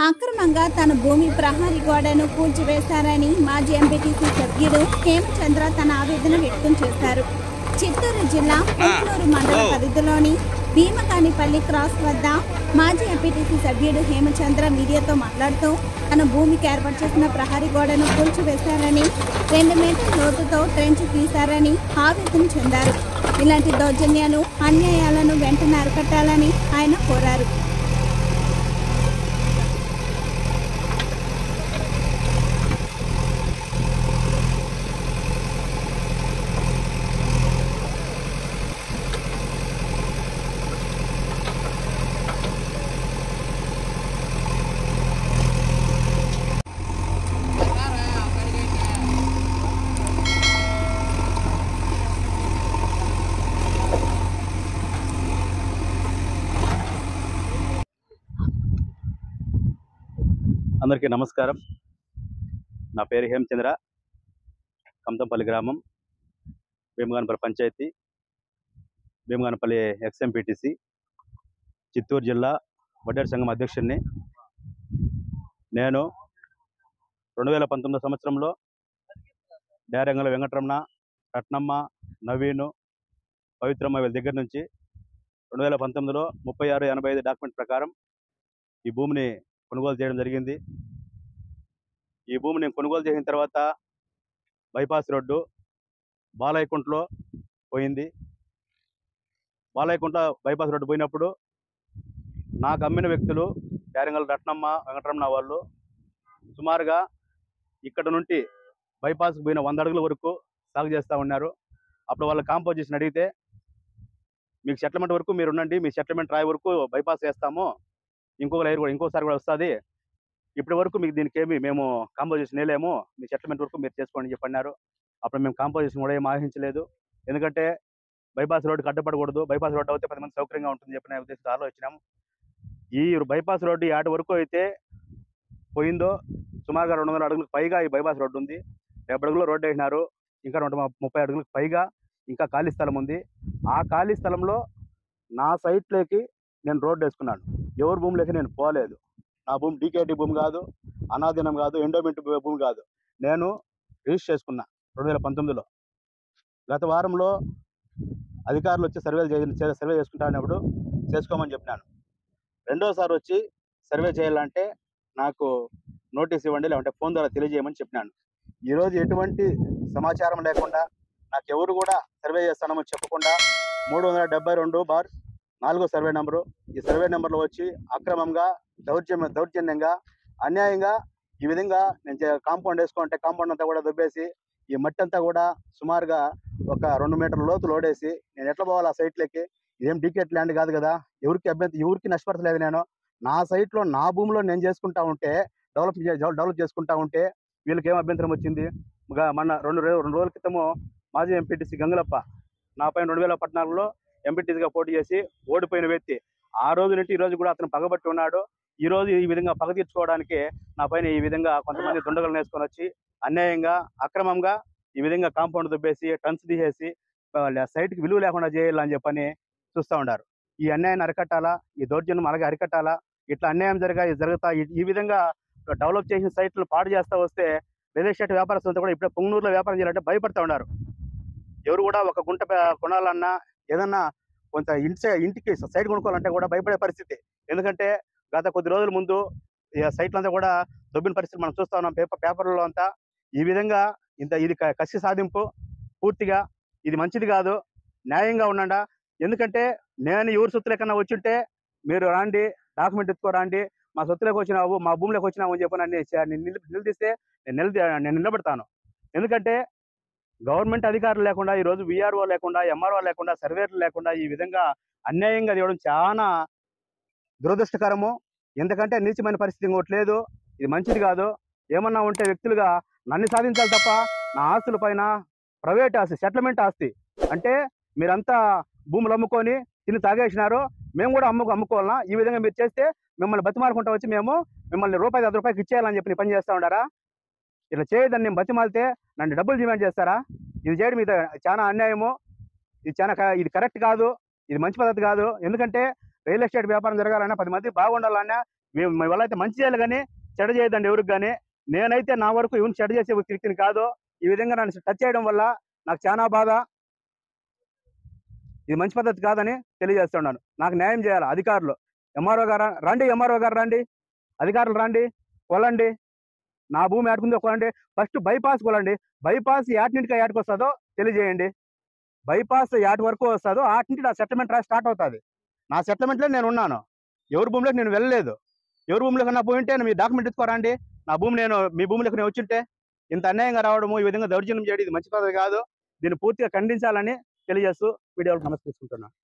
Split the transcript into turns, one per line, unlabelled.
అక్రమంగా తన భూమి ప్రహరీ గోడను కూల్చివేశారని మాజీ ఎంపీటీసీ సభ్యుడు హేమచంద్ర తన ఆవేదన వ్యక్తం చేశారు. చిత్తూరు జిల్లా పుంగనూరు మండల పరిధిలోని భీమకానిపల్లి క్రాస్ వద్ద మాజీ ఎంపీటీసీ సభ్యుడు హేమచంద్ర మీడియాతో మాట్లాడుతూ తన భూమికి ఏర్పాటు చేసిన ప్రహరీ గోడను కూల్చివేశారని 2 మీటర్ల లోతుతో ట్రెంచ్ తీశారని ఆవేదన చెందారు. ఇలాంటి దౌర్జన్యాలు అన్యాయాలను వెంటనే అరికట్టాలని ఆయన కోరారు.
అందరికీ నమస్కారం. నా పేరు హేమచంద్ర, కమతంపల్లి గ్రామం, భీమగానపల్లి పంచాయతీ, భీమగానపల్లి ఎక్స్ఎంపీటీసీ, చిత్తూరు జిల్లా వడ్డేరు సంఘం అధ్యక్షుడిని. నేను 2019 సంవత్సరంలో డేరంగల వెంకటరమణ, రత్నమ్మ, నవీను, పవిత్రమ్మ వీళ్ళ దగ్గర నుంచి 2019లో 3685 డాక్యుమెంట్ ప్రకారం ఈ భూమిని కొనుగోలు చేయడం జరిగింది. ఈ భూమిని కొనుగోలు చేసిన తర్వాత బైపాస్ రోడ్డు బాలయ్యకుంటలో పోయింది. బాలయ్యకుంట బైపాస్ రోడ్డు పోయినప్పుడు నాకు అమ్మిన వ్యక్తులు డేరంగల రత్నమ్మ, వెంకటరమణ వాళ్ళు సుమారుగా ఇక్కడ నుండి బైపాస్కి పోయిన 100 అడుగుల వరకు సాగు చేస్తూ ఉన్నారు. అప్పుడు వాళ్ళ కాంపోజిషన్ అడిగితే, మీకు సెటిల్మెంట్ వరకు మీరు ఉండండి, మీ సెటిల్మెంట్ రాయి వరకు బైపాస్ వేస్తాము, ఇంకొక లైర్ కూడా ఇంకోసారి కూడా వస్తుంది, ఇప్పటి వరకు మీకు దీనికి ఏమి మేము కాంపోజిషన్ వేయలేము, మీ సెటిల్మెంట్ వరకు మీరు చేసుకోండి అని చెప్పన్నారు. అప్పుడు మేము కాంపోజిషన్ కూడా ఏమి ఆహించలేదు. ఎందుకంటే బైపాస్ రోడ్డుకి అడ్డపడకూడదు, బైపాస్ రోడ్డు అయితే 10 మంది సౌకర్యంగా ఉంటుంది చెప్పిన ఉద్దేశంతో ఆలోచించినాము. ఈ బైపాస్ రోడ్డు ఏటి వరకు అయితే పోయిందో సుమారుగా 200 అడుగులకు పైగా ఈ బైపాస్ రోడ్డు ఉంది. 70 అడుగులు రోడ్డు వేసినారు. ఇంకా 130 అడుగులకు పైగా ఇంకా ఖాళీ స్థలం ఉంది. ఆ ఖాళీ స్థలంలో నా సైట్లోకి నేను రోడ్డు వేసుకున్నాను. ఎవరి భూమిలోకి నేను పోలేదు. నా భూమి డీకేటీ భూమి కాదు, అనాధీనం కాదు, ఎండోమెంట్ భూమి కాదు. నేను రిజిస్టర్ చేసుకున్నా 2019లో. గత వారంలో అధికారులు వచ్చి సర్వే చేసుకుంటానప్పుడు చేసుకోమని చెప్పినాను. రెండోసారి వచ్చి సర్వే చేయాలంటే నాకు నోటీస్ ఇవ్వండి, లేదంటే ఫోన్ ద్వారా తెలియజేయమని చెప్పినాను. ఈరోజు ఎటువంటి సమాచారం లేకుండా, నాకు ఎవరు కూడా సర్వే చేస్తానని చెప్పకుండా 372/4 సర్వే నెంబరు, ఈ సర్వే నెంబర్లో వచ్చి అక్రమంగా దౌర్జన్యంగా అన్యాయంగా ఈ విధంగా నేను కాంపౌండ్ వేసుకుంటే కాంపౌండ్ అంతా కూడా దొబ్బేసి ఈ మట్టి అంతా కూడా సుమారుగా ఒక 2 మీటర్ల లోతు లోడేసి నేను ఎట్లా పోవాలి ఆ సైట్లకి? ఇదేం డీకేట్ ల్యాండ్ కాదు కదా, ఎవరికి నష్టపరచలేదు. నేను నా సైట్లో నా భూమిలో నేను చేసుకుంటా ఉంటే డెవలప్ చేసుకుంటా ఉంటే వీళ్ళకి ఏం అభ్యంతరం వచ్చింది? మొన్న రెండు రోజుల క్రితము మాజీ ఎంపీటీసీ గంగులప్ప నా పైన 2014లో ఎంపీటీసీగా పోటీ చేసి ఓడిపోయిన వ్యక్తి. ఆ రోజు నుండి ఈ రోజు కూడా అతను పగబట్టి ఉన్నాడు. ఈ రోజు ఈ విధంగా పగ తీర్చుకోవడానికి నా పైన ఈ విధంగా కొంతమంది దుండగులు నేసుకొని వచ్చి అన్యాయంగా అక్రమంగా ఈ విధంగా కాంపౌండ్ దుబ్బేసి టన్స్ తీసేసి సైట్కి విలువ లేకుండా చేయాలని చెప్పని చూస్తూ ఉన్నారు. ఈ అన్యాయాన్ని అరికట్టాలా, ఈ దౌర్జన్యం అలాగే అరికట్టాలా. ఇట్లా అన్యాయం జరుగుతా ఈ విధంగా డెవలప్ చేసిన సైట్లు పాడు చేస్తూ వస్తే రియల్ ఎస్టేట్ వ్యాపారస్తులతో కూడా ఇప్పుడే పుంగనూరులో వ్యాపారం చేయాలంటే భయపడుతూ ఉన్నారు. ఎవరు కూడా ఒక గుంట కొనాలన్నా ఏదన్నా కొంత ఇంటికి సైట్ కొనుక్కోవాలంటే కూడా భయపడే పరిస్థితి. ఎందుకంటే గత కొద్ది రోజుల ముందు ఈ సైట్లంతా కూడా దొబ్బిన పరిస్థితి మనం చూస్తూ ఉన్నాం పేపర్లలో అంతా. ఈ విధంగా ఇది కసి సాధింపు, పూర్తిగా ఇది మంచిది కాదు. న్యాయంగా ఉండండా. ఎందుకంటే నేను ఎవరి సొత్తులకన్నా వచ్చింటే మీరు రాండి, డాక్యుమెంట్ ఎత్తుకోరండి, మా సొత్తులోకి వచ్చినావు, మా భూమిలోకి వచ్చినావు అని చెప్పి నన్ను నిలదీస్తే నేను నిలబెడతాను. ఎందుకంటే గవర్నమెంట్ అధికారులు లేకుండా, ఈరోజు విఆర్ఓ లేకుండా, ఎంఆర్ఓ లేకుండా, సర్వేర్లు లేకుండా ఈ విధంగా అన్యాయంగా తీయడం చాలా దురదృష్టకరము. ఎందుకంటే నీచమైన పరిస్థితి ఇంకోటి లేదు. ఇది మంచిది కాదు. ఏమన్నా ఉంటే వ్యక్తులుగా నన్ను సాధించాలి తప్ప నా ఆస్తుల పైన ప్రైవేట్ ఆస్తి, సెటిల్మెంట్ ఆస్తి అంటే మీరంతా భూములు అమ్ముకొని తిని తాగేసినారు, మేము కూడా అమ్ముకోవాలన్నా? ఈ విధంగా మీరు చేస్తే మిమ్మల్ని బతిమారుకుంటా వచ్చి మేము మిమ్మల్ని రూపాయి 10 రూపాయలకి ఇచ్చేయాలని చెప్పి పని చేస్తూ ఉండారా? ఇట్లా చేయదని నేను బతిమాలితే నన్ను డబ్బులు డిమాండ్ చేస్తారా? ఇది చేయడం ఇది చాలా అన్యాయము. ఇది కరెక్ట్ కాదు. ఇది మంచి పద్ధతి కాదు. ఎందుకంటే రియల్ ఎస్టేట్ వ్యాపారం జరగాలన్నా 10 మంది బాగుండాలన్నా మీ వల్ల అయితే మంచి చేయాలి కానీ చెడు చేయదండి ఎవరికి కానీ. నేనైతే నా వరకు ఎవరిని చెడు చేసే వ్యక్తిని కాదు. ఈ విధంగా నన్ను టచ్ చేయడం వల్ల నాకు చాలా బాధ. ఇది మంచి పద్ధతి కాదని తెలియజేస్తున్నాను. నాకు న్యాయం చేయాలి అధికారులు. ఎంఆర్ఓ గారు రండి, ఎంఆర్ఓ గారు రండి, అధికారులు రండి, కొలండి. నా భూమి ఆడుకుందో కొలండి. ఫస్ట్ బైపాస్ కొలండి. బైపాస్ యాటింటికి యాటికి వస్తుందో తెలియజేయండి. బైపాస్ యాటి వరకు వస్తుందో ఆటింటి నా సెటిల్మెంట్ స్టార్ట్ అవుతుంది. నా సెటిల్మెంట్లో నేను ఉన్నాను. ఎవరి భూమిలోకి నేను వెళ్ళలేదు. ఎవరి భూమిలోకి నా పోయింటే మీ డాక్యుమెంట్ ఎత్తుకోరండి. నా భూమి మీ భూమిలోకి నేను వచ్చింటే ఇంత అన్యాయంగా రావడము, ఈ విధంగా దౌర్జన్యం చేయడం ఇది మంచి పద్ధతి కాదు. దీన్ని పూర్తిగా ఖండించాలని తెలియజేస్తూ వీడియోలకు నమస్కరిస్తున్నాను.